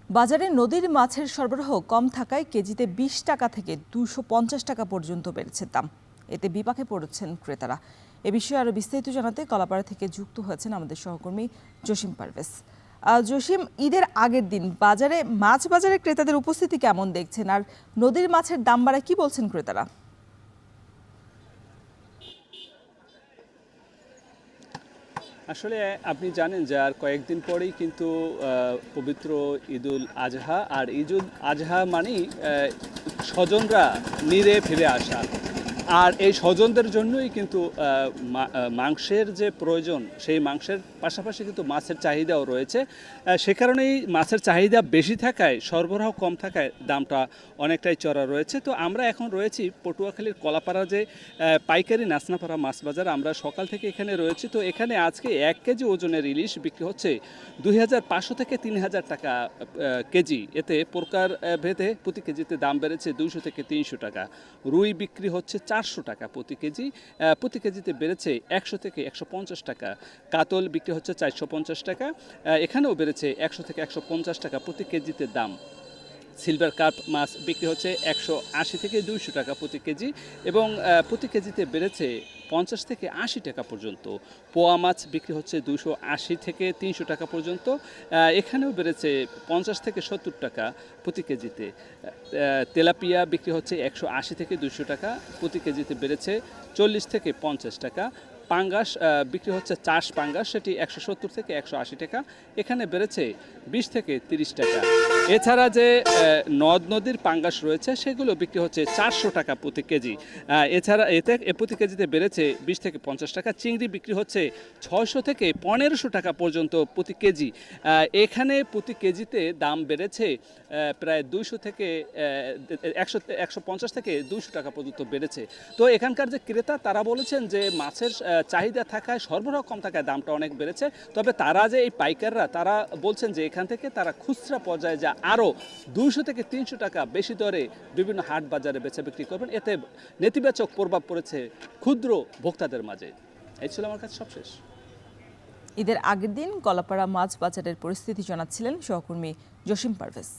বাজারে নদীর মাছের সরবরাহ কম থাকায় কেজিতে ২০ টাকা থেকে ২৫০ টাকা পর্যন্ত বেড়েছে দাম। এতে বিপাকে পড়েছেন ক্রেতারা। এ বিষয়ে আরও বিস্তারিত জানাতে কলাপাড়া থেকে যুক্ত হয়েছেন আমাদের সহকর্মী জসিম পারভেজ। জসিম, ঈদের আগের দিন মাছ বাজারে ক্রেতাদের উপস্থিতি কেমন দেখছেন, আর নদীর মাছের দাম বাড়ায় কি বলছেন ক্রেতারা? আসলে আপনি জানেন যে আর কয়েকদিন পরেই কিন্তু পবিত্র ঈদুল আজহা, আর ঈদুল আজহা মানেই স্বজনরা নিরে ফিরে আসা। আর এই স্বজনদের জন্যই কিন্তু মাংসের যে প্রয়োজন, সেই মাংসের পাশাপাশি কিন্তু মাছের চাহিদাও রয়েছে। সে কারণেই মাছের চাহিদা বেশি থাকায়, সরবরাহ কম থাকায় দামটা অনেকটাই চড়া রয়েছে। তো আমরা এখন রয়েছি পটুয়াখালীর কলাপাড়া যে পাইকারি নাচনাপাড়া মাছ বাজার। আমরা সকাল থেকে এখানে রয়েছি। তো এখানে আজকে 1 কেজি ওজনের ইলিশ বিক্রি হচ্ছে 2500 থেকে 3000 টাকা কেজি। এতে প্রকার ভেদে প্রতি কেজিতে দাম বেড়েছে 200 থেকে 300 টাকা। রুই বিক্রি হচ্ছে 400 টাকা প্রতি কেজি, প্রতি কেজিতে বেড়েছে 100 থেকে 150 টাকা। কাতল বিক্রি হচ্ছে 450 টাকা, এখানেও বেড়েছে 100 থেকে 150 টাকা প্রতি কেজিতে দাম। সিলভার কার্প মাছ বিক্রি হচ্ছে 180 থেকে 200 টাকা প্রতি কেজি, এবং প্রতি কেজিতে বেড়েছে 50 থেকে 80 টাকা পর্যন্ত। পোয়া মাছ বিক্রি হচ্ছে 280 থেকে 300 টাকা পর্যন্ত, এখানেও বেড়েছে 50 থেকে 70 টাকা প্রতি কেজিতে। তেলাপিয়া বিক্রি হচ্ছে 180 থেকে 200 টাকা প্রতি কেজিতে, বেড়েছে 40 থেকে 50 টাকা। পাঙ্গাস বিক্রি হচ্ছে চাষ পাঙ্গাস, সেটি 170 থেকে 180 টাকা, এখানে বেড়েছে 20 থেকে 30 টাকা। এছাড়া যে নদ নদীর পাঙ্গাস রয়েছে সেগুলো বিক্রি হচ্ছে 400 টাকা প্রতি কেজি। এছাড়া প্রতি কেজিতে বেড়েছে 20 থেকে 50 টাকা। চিংড়ি বিক্রি হচ্ছে 600 থেকে 1500 টাকা পর্যন্ত প্রতি কেজি। এখানে প্রতি কেজিতে দাম বেড়েছে প্রায় 200 থেকে 150 থেকে 200 টাকা পর্যন্ত বেড়েছে। তো এখানকার যে ক্রেতা, তারা বলেছেন যে মাছের চাহিদা থাকায়, সরবরাহ কম থাকায় দামটা অনেক বেড়েছে। তবে তারা যে এই পাইকাররা, তারা বলছেন যে এখান থেকে তারা খুচরা পর্যায়ে যা আরও 200 থেকে 300 টাকা বেশি দরে বিভিন্ন হাট বাজারে বেচা বিক্রি করবেন। এতে নেতিবাচক প্রভাব পড়েছে ক্ষুদ্র ভোক্তাদের মাঝে। এই ছিল আমার কাছে সবশেষ। ঈদের আগের দিন কলাপাড়া মাছ বাজারের পরিস্থিতি জানাচ্ছিলেন সহকর্মী জসিম পারভেজ।